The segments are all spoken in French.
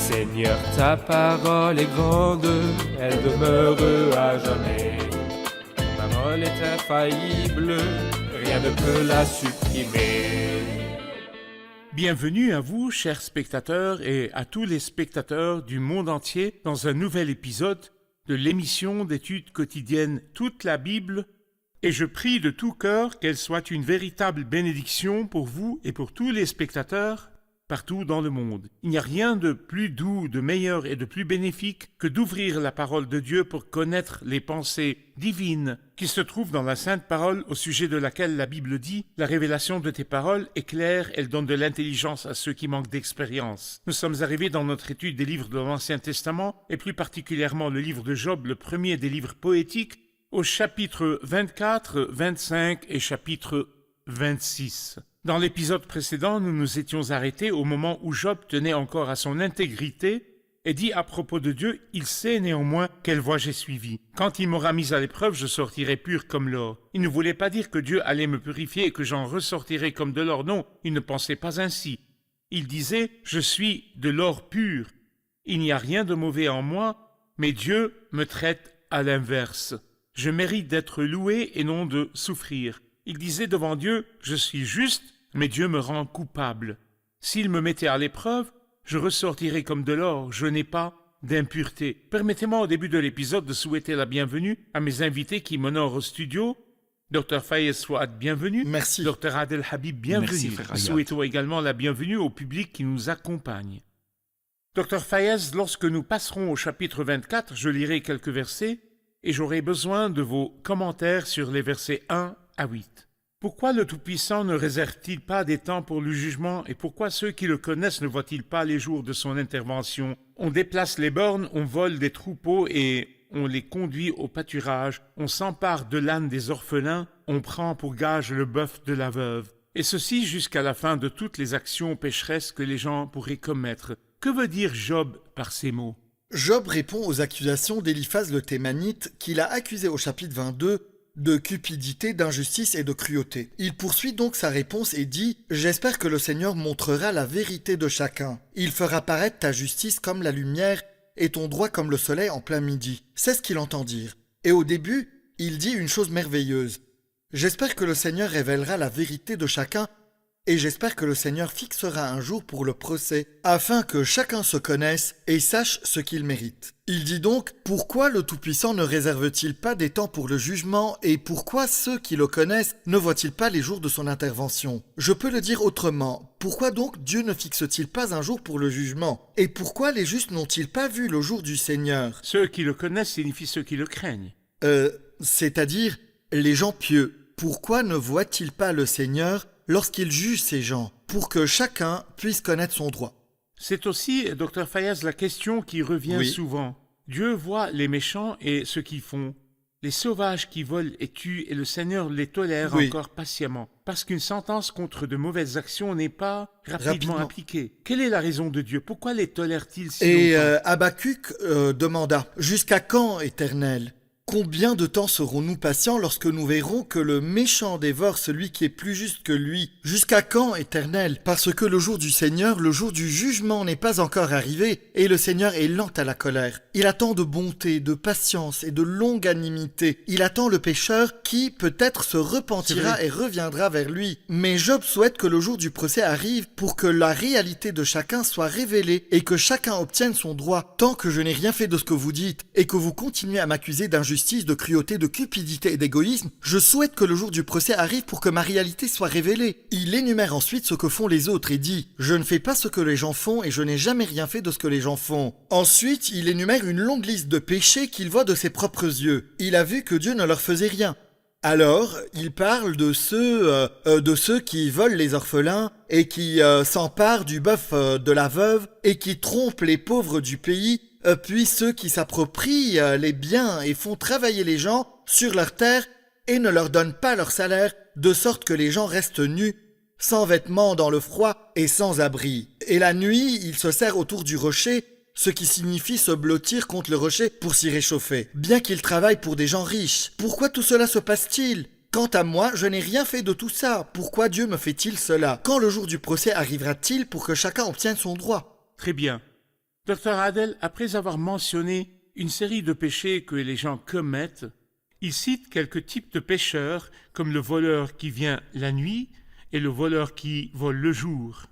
Seigneur, ta parole est grande, elle demeure à jamais. Ta parole est infaillible, rien ne peut la supprimer. Bienvenue à vous, chers spectateurs, et à tous les spectateurs du monde entier dans un nouvel épisode de l'émission d'études quotidiennes Toute la Bible, et je prie de tout cœur qu'elle soit une véritable bénédiction pour vous et pour tous les spectateurs partout dans le monde. Il n'y a rien de plus doux, de meilleur et de plus bénéfique que d'ouvrir la parole de Dieu pour connaître les pensées divines qui se trouvent dans la Sainte Parole, au sujet de laquelle la Bible dit « La révélation de tes paroles est claire, elle donne de l'intelligence à ceux qui manquent d'expérience. » Nous sommes arrivés dans notre étude des livres de l'Ancien Testament, et plus particulièrement le livre de Job, le premier des livres poétiques, au chapitre 24, 25 et chapitre 26. Dans l'épisode précédent, nous nous étions arrêtés au moment où Job tenait encore à son intégrité et dit à propos de Dieu, « Il sait néanmoins quelle voie j'ai suivie. Quand il m'aura mis à l'épreuve, je sortirai pur comme l'or. » Il ne voulait pas dire que Dieu allait me purifier et que j'en ressortirai comme de l'or. Non, il ne pensait pas ainsi. Il disait, « Je suis de l'or pur. Il n'y a rien de mauvais en moi, mais Dieu me traite à l'inverse. Je mérite d'être loué et non de souffrir. » Il disait devant Dieu, « Je suis juste, mais Dieu me rend coupable. S'il me mettait à l'épreuve, je ressortirais comme de l'or, je n'ai pas d'impureté. » Permettez-moi au début de l'épisode de souhaiter la bienvenue à mes invités qui m'honorent au studio. Dr Fayez Fouad, bienvenue. Merci. Dr Adel Habib, bienvenue. Merci, frère Ayad. Souhaitons également la bienvenue au public qui nous accompagne. Dr Fayez, lorsque nous passerons au chapitre 24, je lirai quelques versets et j'aurai besoin de vos commentaires sur les versets 1 à 8. Pourquoi le Tout-Puissant ne réserve-t-il pas des temps pour le jugement et pourquoi ceux qui le connaissent ne voient-ils pas les jours de son intervention? On déplace les bornes, on vole des troupeaux et on les conduit au pâturage, on s'empare de l'âne des orphelins, on prend pour gage le bœuf de la veuve. Et ceci jusqu'à la fin de toutes les actions pécheresses que les gens pourraient commettre. Que veut dire Job par ces mots? Job répond aux accusations d'Éliphaz le Thémanite qu'il a accusé au chapitre 22 de cupidité, d'injustice et de cruauté. Il poursuit donc sa réponse et dit « J'espère que le Seigneur montrera la vérité de chacun. Il fera paraître ta justice comme la lumière et ton droit comme le soleil en plein midi. » C'est ce qu'il entend dire. Et au début, il dit une chose merveilleuse. « J'espère que le Seigneur révélera la vérité de chacun et j'espère que le Seigneur fixera un jour pour le procès, afin que chacun se connaisse et sache ce qu'il mérite. » Il dit donc, pourquoi le Tout-Puissant ne réserve-t-il pas des temps pour le jugement et pourquoi ceux qui le connaissent ne voient-ils pas les jours de son intervention? Je peux le dire autrement, pourquoi donc Dieu ne fixe-t-il pas un jour pour le jugement? Et pourquoi les justes n'ont-ils pas vu le jour du Seigneur? Ceux qui le connaissent signifient ceux qui le craignent. C'est-à-dire les gens pieux. Pourquoi ne voient-ils pas le Seigneur lorsqu'il juge ces gens, pour que chacun puisse connaître son droit? C'est aussi, Dr Fayez, la question qui revient souvent. Dieu voit les méchants et ce qu'ils font, les sauvages qui volent et tuent, et le Seigneur les tolère encore patiemment, parce qu'une sentence contre de mauvaises actions n'est pas rapidement appliquée. Quelle est la raison de Dieu? Pourquoi les tolère-t-il si longtemps? Habakkuk demanda « Jusqu'à quand, Éternel ? Combien de temps serons-nous patients lorsque nous verrons que le méchant dévore celui qui est plus juste que lui? Jusqu'à quand, Éternel? Parce que le jour du Seigneur, le jour du jugement n'est pas encore arrivé, et le Seigneur est lent à la colère. Il attend de bonté, de patience et de longanimité. Il attend le pécheur qui, peut-être, se repentira et reviendra vers lui. Mais Job souhaite que le jour du procès arrive pour que la réalité de chacun soit révélée et que chacun obtienne son droit. Tant que je n'ai rien fait de ce que vous dites et que vous continuez à m'accuser d'injustice, de cruauté, de cupidité et d'égoïsme, je souhaite que le jour du procès arrive pour que ma réalité soit révélée. Il énumère ensuite ce que font les autres et dit « Je ne fais pas ce que les gens font et je n'ai jamais rien fait de ce que les gens font. » Ensuite, il énumère une longue liste de péchés qu'il voit de ses propres yeux. Il a vu que Dieu ne leur faisait rien. Alors, il parle de ceux qui volent les orphelins et qui s'emparent du bœuf de la veuve et qui trompent les pauvres du pays, puis ceux qui s'approprient les biens et font travailler les gens sur leur terre et ne leur donnent pas leur salaire, de sorte que les gens restent nus, sans vêtements dans le froid et sans abri. Et la nuit, ils se serrent autour du rocher, ce qui signifie se blottir contre le rocher pour s'y réchauffer, bien qu'ils travaillent pour des gens riches. Pourquoi tout cela se passe-t-il? Quant à moi, je n'ai rien fait de tout ça. Pourquoi Dieu me fait-il cela? Quand le jour du procès arrivera-t-il pour que chacun obtienne son droit? Très bien. Dr Adel, après avoir mentionné une série de péchés que les gens commettent, il cite quelques types de pécheurs, comme le voleur qui vient la nuit et le voleur qui vole le jour.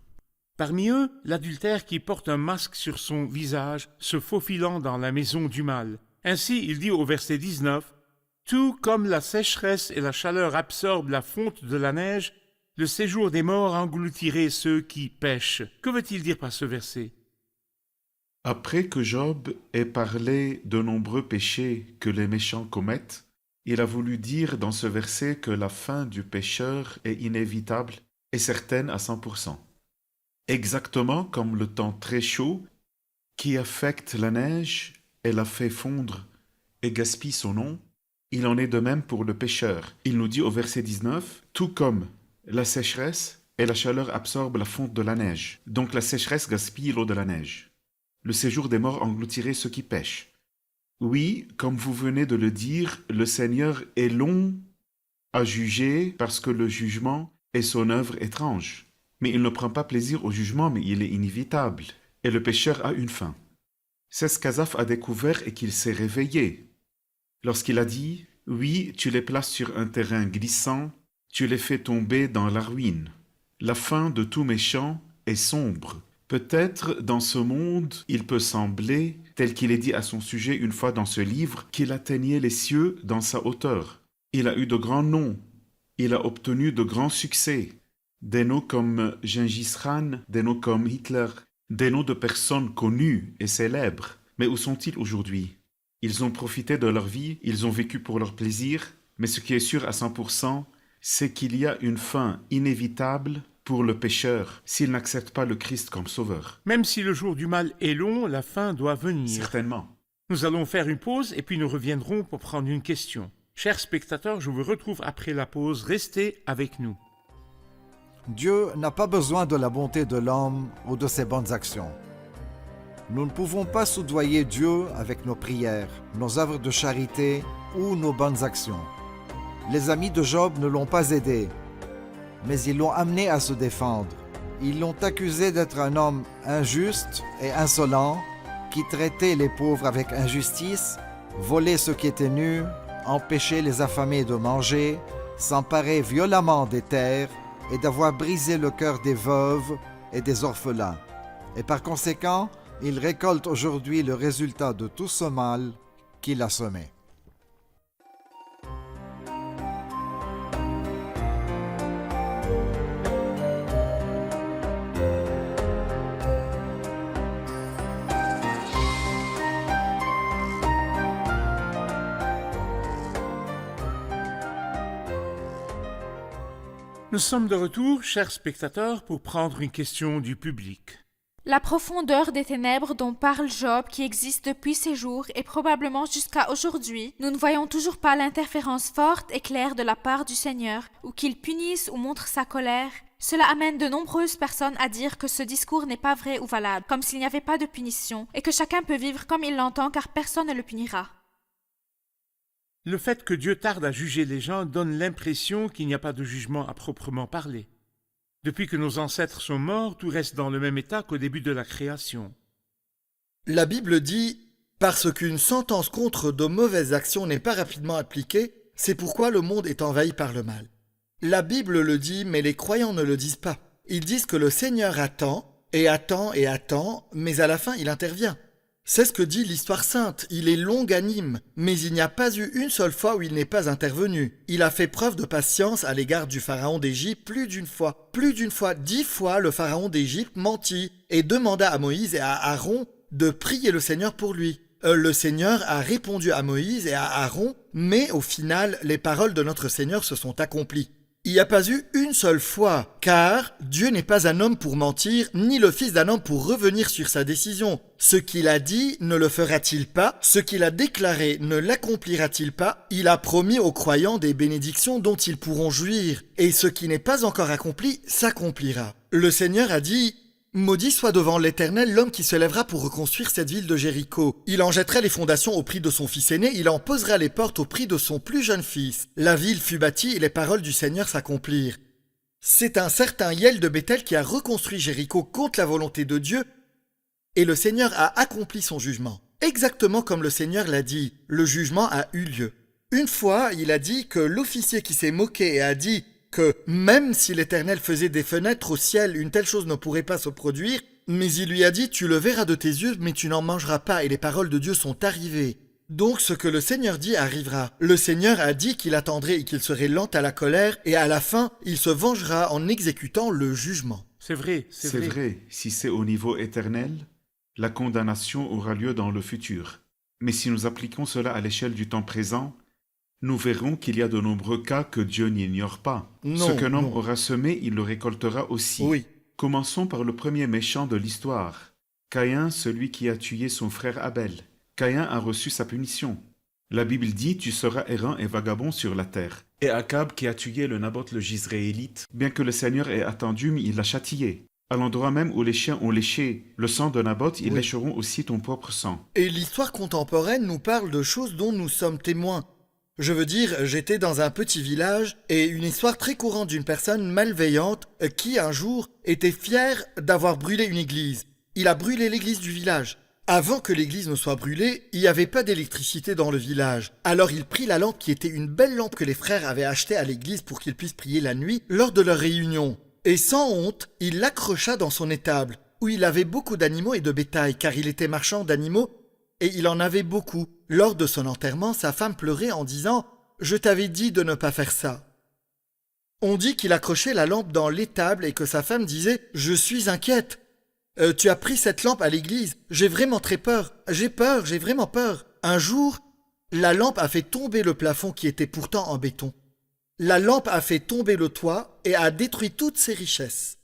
Parmi eux, l'adultère qui porte un masque sur son visage, se faufilant dans la maison du mal. Ainsi, il dit au verset 19, « Tout comme la sécheresse et la chaleur absorbent la fonte de la neige, le séjour des morts engloutirait ceux qui pêchent. » Que veut-il dire par ce verset? Après que Job ait parlé de nombreux péchés que les méchants commettent, il a voulu dire dans ce verset que la fin du pécheur est inévitable et certaine à 100%. Exactement comme le temps très chaud qui affecte la neige et la fait fondre et gaspille son eau, il en est de même pour le pécheur. Il nous dit au verset 19, « Tout comme la sécheresse et la chaleur absorbent la fonte de la neige. » Donc la sécheresse gaspille l'eau de la neige. Le séjour des morts engloutirait ceux qui pêchent. Oui, comme vous venez de le dire, le Seigneur est long à juger parce que le jugement est son œuvre étrange. Mais il ne prend pas plaisir au jugement, mais il est inévitable. Et le pécheur a une fin. C'est ce qu'Asaph a découvert et qu'il s'est réveillé. Lorsqu'il a dit, « Oui, tu les places sur un terrain glissant, tu les fais tomber dans la ruine. La fin de tout méchant est sombre. » Peut-être dans ce monde, il peut sembler, tel qu'il est dit à son sujet une fois dans ce livre, qu'il atteignait les cieux dans sa hauteur. Il a eu de grands noms, il a obtenu de grands succès, des noms comme Gengis Khan, des noms comme Hitler, des noms de personnes connues et célèbres. Mais où sont-ils aujourd'hui? Ils ont profité de leur vie, ils ont vécu pour leur plaisir, mais ce qui est sûr à 100%, c'est qu'il y a une fin inévitable pour le pécheur s'il n'accepte pas le Christ comme sauveur. Même si le jour du mal est long, la fin doit venir. Certainement. Nous allons faire une pause et puis nous reviendrons pour prendre une question. Chers spectateurs, je vous retrouve après la pause. Restez avec nous. Dieu n'a pas besoin de la bonté de l'homme ou de ses bonnes actions. Nous ne pouvons pas soudoyer Dieu avec nos prières, nos œuvres de charité ou nos bonnes actions. Les amis de Job ne l'ont pas aidé, mais ils l'ont amené à se défendre. Ils l'ont accusé d'être un homme injuste et insolent, qui traitait les pauvres avec injustice, volait ceux qui étaient nus, empêchait les affamés de manger, s'emparait violemment des terres et d'avoir brisé le cœur des veuves et des orphelins. Et par conséquent, il récolte aujourd'hui le résultat de tout ce mal qu'il a semé. Nous sommes de retour, chers spectateurs, pour prendre une question du public. La profondeur des ténèbres dont parle Job, qui existe depuis ces jours et probablement jusqu'à aujourd'hui, nous ne voyons toujours pas l'interférence forte et claire de la part du Seigneur, ou qu'il punisse ou montre sa colère. Cela amène de nombreuses personnes à dire que ce discours n'est pas vrai ou valable, comme s'il n'y avait pas de punition, et que chacun peut vivre comme il l'entend car personne ne le punira. Le fait que Dieu tarde à juger les gens donne l'impression qu'il n'y a pas de jugement à proprement parler. Depuis que nos ancêtres sont morts, tout reste dans le même état qu'au début de la création. La Bible dit « Parce qu'une sentence contre de mauvaises actions n'est pas rapidement appliquée, c'est pourquoi le monde est envahi par le mal. » La Bible le dit, mais les croyants ne le disent pas. Ils disent que le Seigneur attend, et attend, et attend, mais à la fin il intervient. C'est ce que dit l'histoire sainte, il est longanime, mais il n'y a pas eu une seule fois où il n'est pas intervenu. Il a fait preuve de patience à l'égard du pharaon d'Égypte plus d'une fois. Plus d'une fois, 10 fois, le pharaon d'Égypte mentit et demanda à Moïse et à Aaron de prier le Seigneur pour lui. Le Seigneur a répondu à Moïse et à Aaron, mais au final, les paroles de notre Seigneur se sont accomplies. Il n'y a pas eu une seule fois, car Dieu n'est pas un homme pour mentir, ni le fils d'un homme pour revenir sur sa décision. Ce qu'il a dit, ne le fera-t-il pas? Ce qu'il a déclaré, ne l'accomplira-t-il pas? Il a promis aux croyants des bénédictions dont ils pourront jouir, et ce qui n'est pas encore accompli s'accomplira. Le Seigneur a dit « Maudit soit devant l'Éternel l'homme qui se lèvera pour reconstruire cette ville de Jéricho. Il en jettera les fondations au prix de son fils aîné, il en posera les portes au prix de son plus jeune fils. La ville fut bâtie et les paroles du Seigneur s'accomplirent. » C'est un certain Hiel de Béthel qui a reconstruit Jéricho contre la volonté de Dieu, Et le Seigneur a accompli son jugement. Exactement comme le Seigneur l'a dit, le jugement a eu lieu. Une fois, il a dit que l'officier qui s'est moqué et a dit que même si l'Éternel faisait des fenêtres au ciel, une telle chose ne pourrait pas se produire, mais il lui a dit « Tu le verras de tes yeux, mais tu n'en mangeras pas » et les paroles de Dieu sont arrivées. Donc ce que le Seigneur dit arrivera. Le Seigneur a dit qu'il attendrait et qu'il serait lent à la colère, et à la fin, il se vengera en exécutant le jugement. C'est vrai, C'est vrai, si c'est au niveau éternel, la condamnation aura lieu dans le futur. Mais si nous appliquons cela à l'échelle du temps présent, nous verrons qu'il y a de nombreux cas que Dieu n'ignore pas. Non, Ce qu'un homme non. aura semé, il le récoltera aussi. Oui. Commençons par le premier méchant de l'histoire. Caïn, celui qui a tué son frère Abel. Caïn a reçu sa punition. La Bible dit « Tu seras errant et vagabond sur la terre ». Et Akab qui a tué le Naboth le Jizréélite, bien que le Seigneur ait attendu, mais il l'a châtié. À l'endroit même où les chiens ont léché le sang de Naboth, ils Oui. lécheront aussi ton propre sang. Et l'histoire contemporaine nous parle de choses dont nous sommes témoins. Je veux dire, j'étais dans un petit village et une histoire très courante d'une personne malveillante qui, un jour, était fière d'avoir brûlé une église. Il a brûlé l'église du village. Avant que l'église ne soit brûlée, il n'y avait pas d'électricité dans le village. Alors il prit la lampe qui était une belle lampe que les frères avaient achetée à l'église pour qu'ils puissent prier la nuit lors de leur réunion. Et sans honte, il l'accrocha dans son étable, où il avait beaucoup d'animaux et de bétail, car il était marchand d'animaux, et il en avait beaucoup. Lors de son enterrement, sa femme pleurait en disant « Je t'avais dit de ne pas faire ça ». On dit qu'il accrochait la lampe dans l'étable et que sa femme disait « Je suis inquiète. Tu as pris cette lampe à l'église. J'ai vraiment très peur. J'ai vraiment peur. » Un jour, la lampe a fait tomber le plafond qui était pourtant en béton. La lampe a fait tomber le toit et a détruit toutes ses richesses.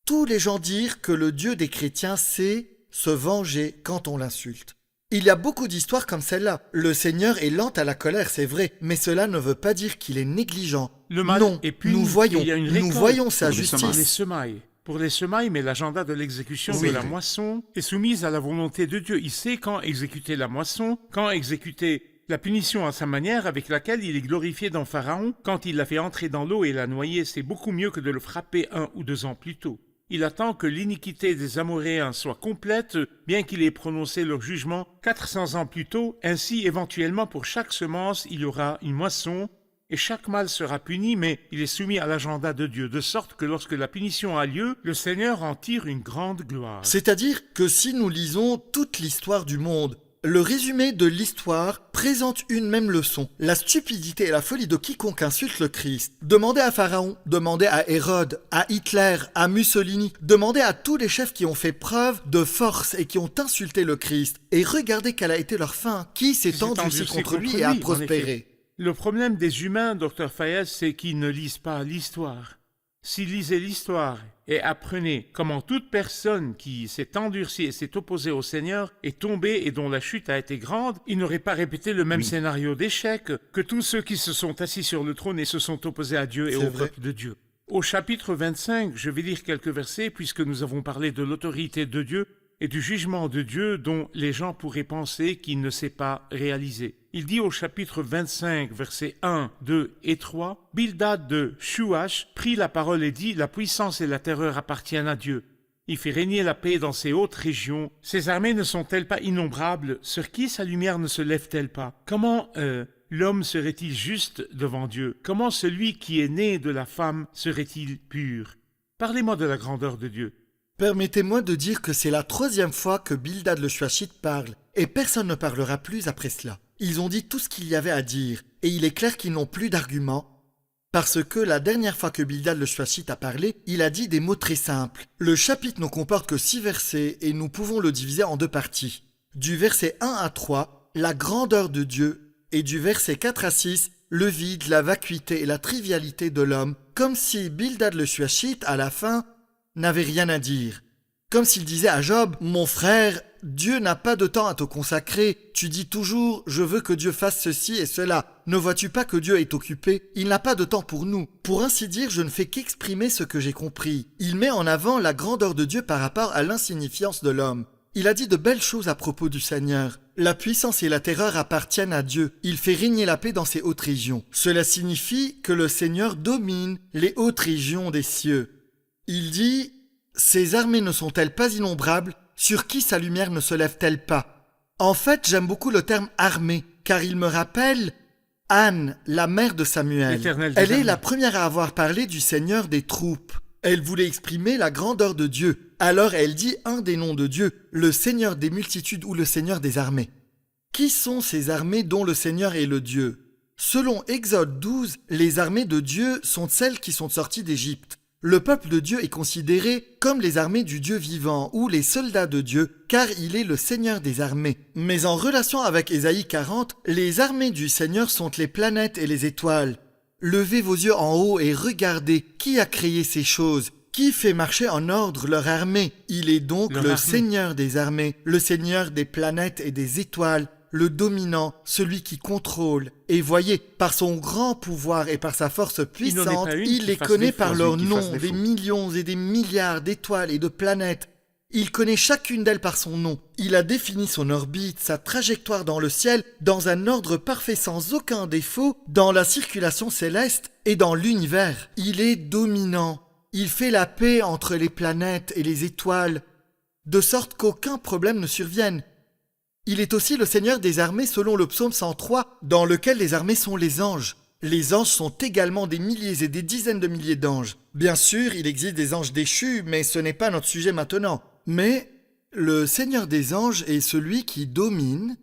Tous les gens dirent que le Dieu des chrétiens sait se venger quand on l'insulte. Il y a beaucoup d'histoires comme celle-là. Le Seigneur est lent à la colère, c'est vrai, mais cela ne veut pas dire qu'il est négligent. Le mal Non, est puni, nous voyons, il y a une nous récolte voyons sa pour les pour les justice. semailles. Pour les semailles, mais l'agenda de l'exécution Oui. de la moisson est soumise à la volonté de Dieu. Il sait quand exécuter la moisson, quand exécuter la punition à sa manière avec laquelle il est glorifié dans Pharaon. Quand il l'a fait entrer dans l'eau et l'a noyé, c'est beaucoup mieux que de le frapper 1 ou 2 ans plus tôt. Il attend que l'iniquité des Amoréens soit complète, bien qu'il ait prononcé leur jugement 400 ans plus tôt. Ainsi, éventuellement, pour chaque semence, il y aura une moisson, et chaque mal sera puni, mais il est soumis à l'agenda de Dieu, de sorte que lorsque la punition a lieu, le Seigneur en tire une grande gloire. C'est-à-dire que si nous lisons toute l'histoire du monde, le résumé de l'histoire présente une même leçon. La stupidité et la folie de quiconque insulte le Christ. Demandez à Pharaon, demandez à Hérode, à Hitler, à Mussolini, demandez à tous les chefs qui ont fait preuve de force et qui ont insulté le Christ. Et regardez quelle a été leur fin. Qui s'est endurci contre lui et a en prospéré. effet. Le problème des humains, Dr Fayez, c'est qu'ils ne lisent pas l'histoire. S'ils lisaient l'histoire et apprenaient comment toute personne qui s'est endurcie et s'est opposée au Seigneur est tombée et dont la chute a été grande, ils n'auraient pas répété le même scénario d'échec que tous ceux qui se sont assis sur le trône et se sont opposés à Dieu et C'est au vrai. peuple de Dieu. Au chapitre 25, je vais lire quelques versets puisque nous avons parlé de l'autorité de Dieu et du jugement de Dieu dont les gens pourraient penser qu'il ne s'est pas réalisé. Il dit au chapitre 25, versets 1, 2 et 3, « Bildad de Shuach prit la parole et dit, « La puissance et la terreur appartiennent à Dieu. Il fait régner la paix dans ces hautes régions. Ses armées ne sont-elles pas innombrables? Sur qui sa lumière ne se lève-t-elle pas? Comment l'homme serait-il juste devant Dieu? Comment celui qui est né de la femme serait-il pur? Parlez-moi de la grandeur de Dieu. » Permettez-moi de dire que c'est la 3e fois que Bildad le Shuachite parle, et personne ne parlera plus après cela. Ils ont dit tout ce qu'il y avait à dire, et il est clair qu'ils n'ont plus d'arguments, parce que la dernière fois que Bildad le Shuachite a parlé, il a dit des mots très simples. Le chapitre ne comporte que 6 versets, et nous pouvons le diviser en 2 parties. Du verset 1 à 3, la grandeur de Dieu, et du verset 4 à 6, le vide, la vacuité et la trivialité de l'homme, comme si Bildad le Shuachite, à la fin, n'avait rien à dire. Comme s'il disait à Job, « Mon frère, Dieu n'a pas de temps à te consacrer. Tu dis toujours, je veux que Dieu fasse ceci et cela. Ne vois-tu pas que Dieu est occupé? Il n'a pas de temps pour nous. Pour ainsi dire, je ne fais qu'exprimer ce que j'ai compris. » Il met en avant la grandeur de Dieu par rapport à l'insignifiance de l'homme. Il a dit de belles choses à propos du Seigneur. La puissance et la terreur appartiennent à Dieu. Il fait régner la paix dans ces hautes régions. Cela signifie que le Seigneur domine les hautes régions des cieux. Il dit « Ses armées ne sont-elles pas innombrables? sur qui sa lumière ne se lève-t-elle pas? En fait, j'aime beaucoup le terme armée, car il me rappelle Anne, la mère de Samuel. L'Éternel des Elle est armées. la première à avoir parlé du Seigneur des troupes. Elle voulait exprimer la grandeur de Dieu. Alors elle dit un des noms de Dieu, le Seigneur des multitudes ou le Seigneur des armées. Qui sont ces armées dont le Seigneur est le Dieu? Selon Exode 12, les armées de Dieu sont celles qui sont sorties d'Égypte. Le peuple de Dieu est considéré comme les armées du Dieu vivant ou les soldats de Dieu, car il est le Seigneur des armées. Mais en relation avec Ésaïe 40, les armées du Seigneur sont les planètes et les étoiles. Levez vos yeux en haut et regardez qui a créé ces choses, qui fait marcher en ordre leur armée. Il est donc Leur le armée. Seigneur des armées, le Seigneur des planètes et des étoiles, le dominant, celui qui contrôle. Et voyez, par son grand pouvoir et par sa force n'en est puissante, pas une il qui les fasse connaît défaut. par Celui leur qui nom, fasse des défaut. millions et des milliards d'étoiles et de planètes. Il connaît chacune d'elles par son nom. Il a défini son orbite, sa trajectoire dans le ciel, dans un ordre parfait sans aucun défaut, dans la circulation céleste et dans l'univers. Il est dominant. Il fait la paix entre les planètes et les étoiles, de sorte qu'aucun problème ne survienne. Il est aussi le Seigneur des armées selon le psaume 103, dans lequel les armées sont les anges. Les anges sont également des milliers et des dizaines de milliers d'anges. Bien sûr, il existe des anges déchus, mais ce n'est pas notre sujet maintenant. Mais le Seigneur des anges est celui qui domine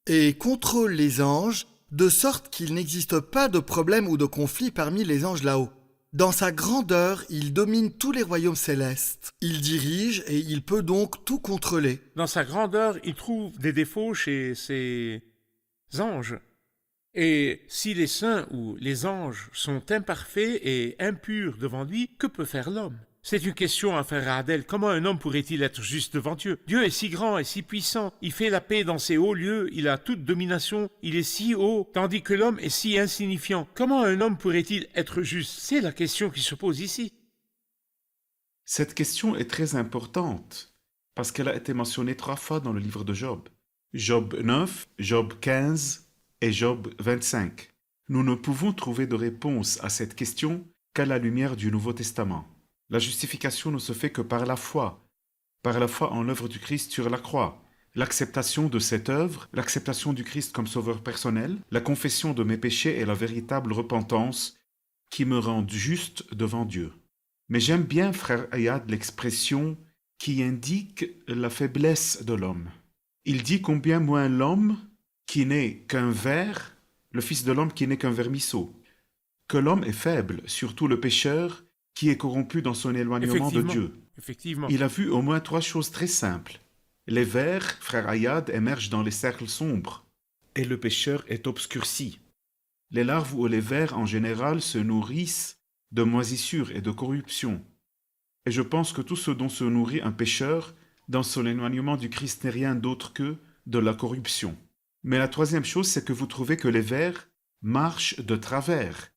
et contrôle les anges, de sorte qu'il n'existe pas de problème ou de conflit parmi les anges là-haut. Dans sa grandeur, il domine tous les royaumes célestes. Il dirige et il peut donc tout contrôler. Dans sa grandeur, il trouve des défauts chez ses anges. Et si les saints ou les anges sont imparfaits et impurs devant lui, que peut faire l'homme? C'est une question à faire à Adèle. Comment un homme pourrait-il être juste devant Dieu? Dieu est si grand et si puissant. Il fait la paix dans ses hauts lieux. Il a toute domination. Il est si haut, tandis que l'homme est si insignifiant. Comment un homme pourrait-il être juste? C'est la question qui se pose ici. Cette question est très importante parce qu'elle a été mentionnée 3 fois dans le livre de Job. Job 9, Job 15 et Job 25. Nous ne pouvons trouver de réponse à cette question qu'à la lumière du Nouveau Testament. La justification ne se fait que par la foi en l'œuvre du Christ sur la croix, l'acceptation de cette œuvre, l'acceptation du Christ comme sauveur personnel, la confession de mes péchés et la véritable repentance qui me rendent juste devant Dieu. Mais j'aime bien, frère Ayad, l'expression qui indique la faiblesse de l'homme. Il dit combien moins l'homme qui n'est qu'un ver, le Fils de l'homme qui n'est qu'un vermisseau, que l'homme est faible, surtout le pécheur, qui est corrompu dans son éloignement de Dieu. Effectivement. Il a vu au moins 3 choses très simples. Les vers, frère Ayad, émergent dans les cercles sombres, et le pécheur est obscurci. Les larves ou les vers, en général, se nourrissent de moisissure et de corruption. Et je pense que tout ce dont se nourrit un pécheur, dans son éloignement du Christ, n'est rien d'autre que de la corruption. Mais la 3e chose, c'est que vous trouvez que les vers marchent de travers.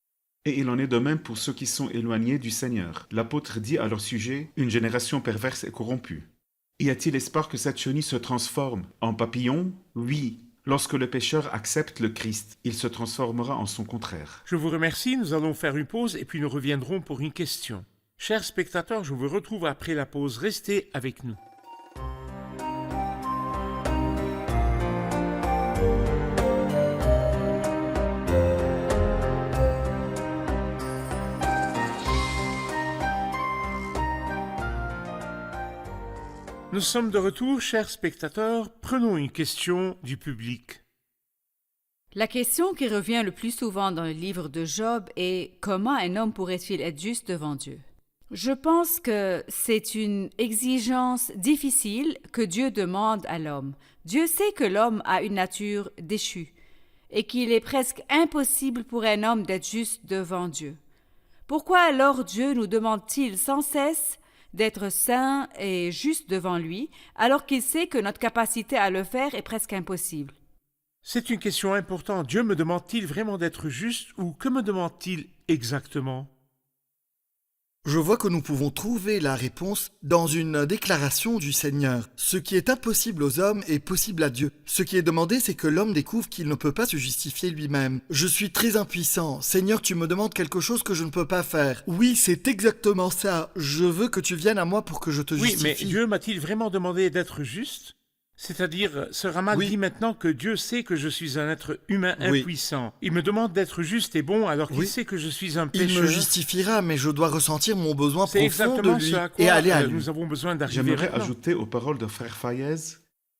Et il en est de même pour ceux qui sont éloignés du Seigneur. L'apôtre dit à leur sujet, une génération perverse et corrompue. Y a-t-il espoir que cette chenille se transforme en papillon? Oui. Lorsque le pécheur accepte le Christ, il se transformera en son contraire. Je vous remercie, nous allons faire une pause et puis nous reviendrons pour une question. Chers spectateurs, je vous retrouve après la pause. Restez avec nous. Nous sommes de retour, chers spectateurs. Prenons une question du public. La question qui revient le plus souvent dans le livre de Job est « Comment un homme pourrait-il être juste devant Dieu ?» Je pense que c'est une exigence difficile que Dieu demande à l'homme. Dieu sait que l'homme a une nature déchue et qu'il est presque impossible pour un homme d'être juste devant Dieu. Pourquoi alors Dieu nous demande-t-il sans cesse d'être saint et juste devant lui, alors qu'il sait que notre capacité à le faire est presque impossible? C'est une question importante. Dieu me demande-t-il vraiment d'être juste ou que me demande-t-il exactement? Je vois que nous pouvons trouver la réponse dans une déclaration du Seigneur. Ce qui est impossible aux hommes est possible à Dieu. Ce qui est demandé, c'est que l'homme découvre qu'il ne peut pas se justifier lui-même. Je suis très impuissant. Seigneur, tu me demandes quelque chose que je ne peux pas faire. Oui, c'est exactement ça. Je veux que tu viennes à moi pour que je te Oui, justifie. mais Dieu m'a-t-il vraiment demandé d'être juste? C'est-à-dire, ce Ramal Oui. dit maintenant que Dieu sait que je suis un être humain Oui. impuissant. Il me demande d'être juste et bon alors qu'il Oui. sait que je suis un Il pécheur. me justifiera, mais je dois ressentir mon besoin C'est profond de exactement lui ce à quoi et aller à lui. nous avons besoin d'arriver J'aimerais maintenant. ajouter aux paroles de frère Fayez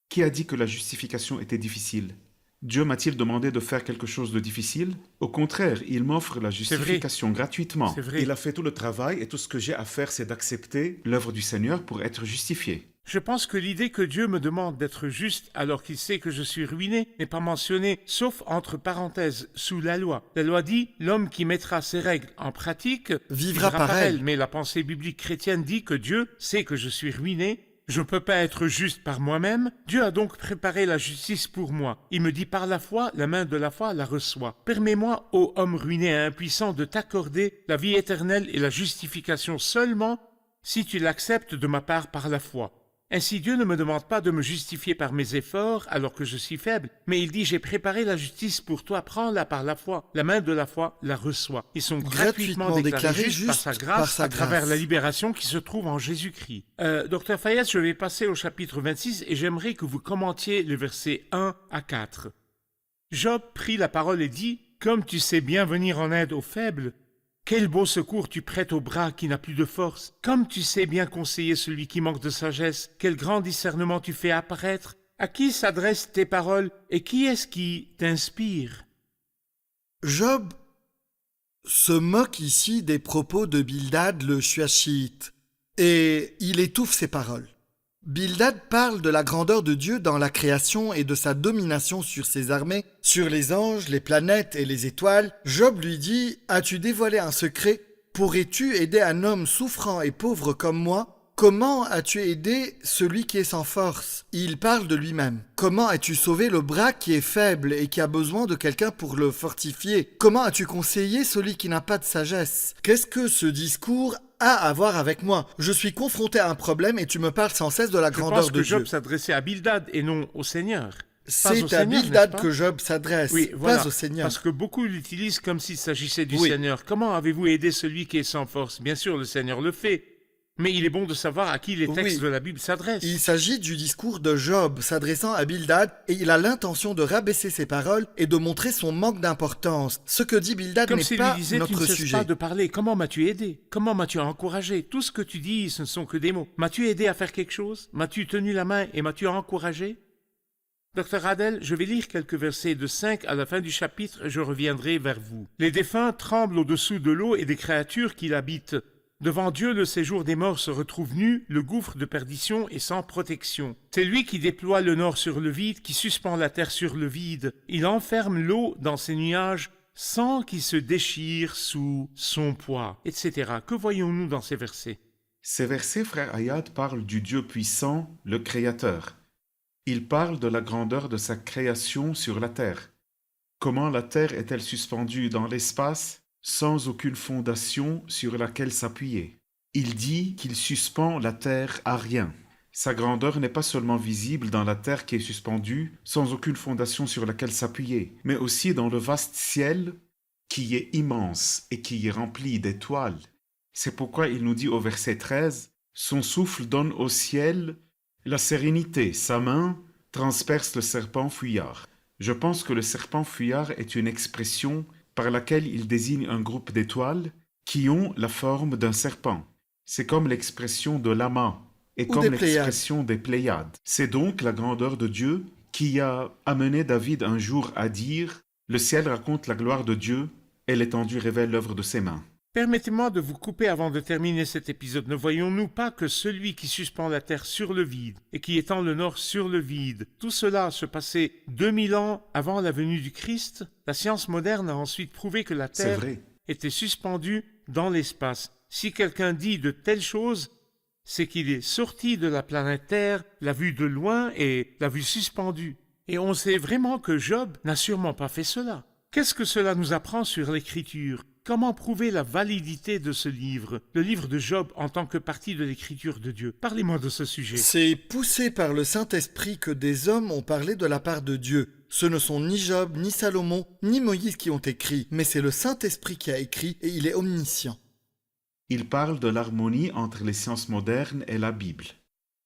qui a dit que la justification était difficile. Dieu m'a-t-il demandé de faire quelque chose de difficile? Au contraire, il m'offre la justification gratuitement. C'est vrai. Il a fait tout le travail et tout ce que j'ai à faire, c'est d'accepter l'œuvre du Seigneur pour être justifié. Je pense que l'idée que Dieu me demande d'être juste alors qu'il sait que je suis ruiné n'est pas mentionnée, sauf entre parenthèses, sous la loi. La loi dit « l'homme qui mettra ses règles en pratique Vivra par elle. Mais la pensée biblique chrétienne dit que Dieu sait que je suis ruiné. Je ne peux pas être juste par moi-même. Dieu a donc préparé la justice pour moi. Il me dit par la foi, la main de la foi la reçoit. Permets-moi, ô homme ruiné et impuissant, de t'accorder la vie éternelle et la justification seulement si tu l'acceptes de ma part par la foi. Ainsi Dieu ne me demande pas de me justifier par mes efforts alors que je suis faible, mais il dit « J'ai préparé la justice pour toi, prends-la par la foi. La main de la foi la reçoit. » Ils sont gratuitement déclarés juste par sa grâce à travers la libération qui se trouve en Jésus-Christ. Dr Fayez, je vais passer au chapitre 26 et j'aimerais que vous commentiez le verset 1 à 4. Job prit la parole et dit « Comme tu sais bien venir en aide aux faibles, quel beau secours tu prêtes au bras qui n'a plus de force. Comme tu sais bien conseiller celui qui manque de sagesse, quel grand discernement tu fais apparaître. À qui s'adressent tes paroles et qui est-ce qui t'inspire? » Job se moque ici des propos de Bildad le Shuachite et il étouffe ses paroles. Bildad parle de la grandeur de Dieu dans la création et de sa domination sur ses armées, sur les anges, les planètes et les étoiles. Job lui dit « As-tu dévoilé un secret? Pourrais-tu aider un homme souffrant et pauvre comme moi? Comment as-tu aidé celui qui est sans force ?» Il parle de lui-même. « Comment as-tu sauvé le bras qui est faible et qui a besoin de quelqu'un pour le fortifier? Comment as-tu conseillé celui qui n'a pas de sagesse ?» Qu'est-ce que ce discours à voir avec moi? Je suis confronté à un problème et tu me parles sans cesse de la Je grandeur pense que de Job Dieu. s'adressait à Bildad et non au Seigneur. C'est à Bildad que Job s'adresse, Oui, voilà, pas au Seigneur. parce que beaucoup l'utilisent comme s'il s'agissait du Oui. Seigneur. Comment avez-vous aidé celui qui est sans force? Bien sûr, le Seigneur le fait. Mais il est bon de savoir à qui les textes Oui. de la Bible s'adressent. Il s'agit du discours de Job s'adressant à Bildad et il a l'intention de rabaisser ses paroles et de montrer son manque d'importance. Ce que dit Bildad Comme n'est s'il pas lui disait, tu notre ne cesses sujet. pas de parler. Comment m'as-tu aidé? Comment m'as-tu encouragé? Tout ce que tu dis, ce ne sont que des mots. M'as-tu aidé à faire quelque chose? M'as-tu tenu la main et m'as-tu encouragé? Dr Adel, je vais lire quelques versets de 5 à la fin du chapitre et je reviendrai vers vous. Les défunts tremblent au-dessous de l'eau et des créatures qui l'habitent. Devant Dieu, le séjour des morts se retrouve nu, le gouffre de perdition est sans protection. C'est lui qui déploie le nord sur le vide, qui suspend la terre sur le vide. Il enferme l'eau dans ses nuages sans qu'il se déchire sous son poids, etc. Que voyons-nous dans ces versets? Ces versets, frère Ayad, parlent du Dieu puissant, le Créateur. Il parle de la grandeur de sa création sur la terre. Comment la terre est-elle suspendue dans l'espace sans aucune fondation sur laquelle s'appuyer? Il dit qu'il suspend la terre à rien. Sa grandeur n'est pas seulement visible dans la terre qui est suspendue, sans aucune fondation sur laquelle s'appuyer, mais aussi dans le vaste ciel qui est immense et qui est rempli d'étoiles. C'est pourquoi il nous dit au verset 13, « Son souffle donne au ciel la sérénité, sa main transperce le serpent fuyard. » Je pense que le serpent fuyard est une expression par laquelle il désigne un groupe d'étoiles qui ont la forme d'un serpent. C'est comme l'expression de l'amas et Ou comme des Pléiades. l'expression des Pléiades. C'est donc la grandeur de Dieu qui a amené David un jour à dire « Le ciel raconte la gloire de Dieu et l'étendue révèle l'œuvre de ses mains. » Permettez-moi de vous couper avant de terminer cet épisode. Ne voyons-nous pas que celui qui suspend la terre sur le vide et qui étend le nord sur le vide, tout cela se passait 2000 ans avant la venue du Christ? La science moderne a ensuite prouvé que la C'est terre vrai. était suspendue dans l'espace. Si quelqu'un dit de telles choses, c'est qu'il est sorti de la planète Terre, l'a vue de loin et l'a vue suspendue. Et on sait vraiment que Job n'a sûrement pas fait cela. Qu'est-ce que cela nous apprend sur l'Écriture? Comment prouver la validité de ce livre, le livre de Job en tant que partie de l'écriture de Dieu? Parlez-moi de ce sujet. C'est poussé par le Saint-Esprit que des hommes ont parlé de la part de Dieu. Ce ne sont ni Job, ni Salomon, ni Moïse qui ont écrit, mais c'est le Saint-Esprit qui a écrit et il est omniscient. Il parle de l'harmonie entre les sciences modernes et la Bible.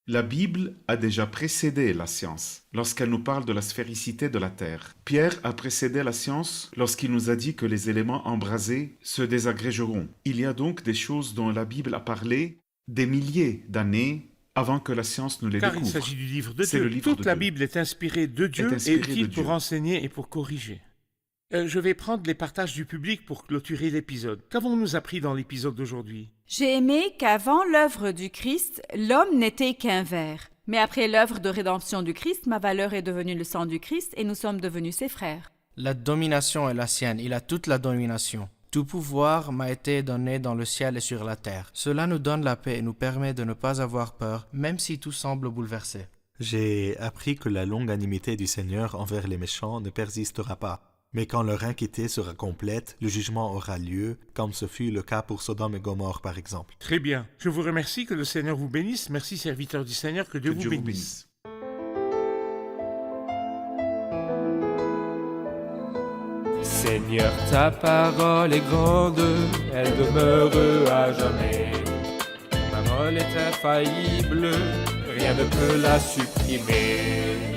La Bible a déjà précédé la science lorsqu'elle nous parle de la sphéricité de la Terre. Pierre a précédé la science lorsqu'il nous a dit que les éléments embrasés se désagrégeront. Il y a donc des choses dont la Bible a parlé des milliers d'années avant que la science ne les Car découvre. il s'agit du livre de C'est Dieu. le livre Toute de la Dieu. Bible est inspirée de Dieu et utile pour enseigner et pour corriger. Je vais prendre les partages du public pour clôturer l'épisode. Qu'avons-nous appris dans l'épisode d'aujourd'hui? J'ai aimé qu'avant l'œuvre du Christ, l'homme n'était qu'un ver. Mais après l'œuvre de rédemption du Christ, ma valeur est devenue le sang du Christ et nous sommes devenus ses frères. La domination est la sienne, il a toute la domination. Tout pouvoir m'a été donné dans le ciel et sur la terre. Cela nous donne la paix et nous permet de ne pas avoir peur, même si tout semble bouleversé. J'ai appris que la longanimité du Seigneur envers les méchants ne persistera pas. Mais quand leur inquiétude sera complète, le jugement aura lieu, comme ce fut le cas pour Sodome et Gomorrhe par exemple. Très bien. Je vous remercie, que le Seigneur vous bénisse. Merci, serviteur du Seigneur, que Dieu Que vous Dieu vous bénisse. Seigneur, ta parole est grande, elle demeure à jamais. Ta parole est infaillible, rien ne peut la supprimer.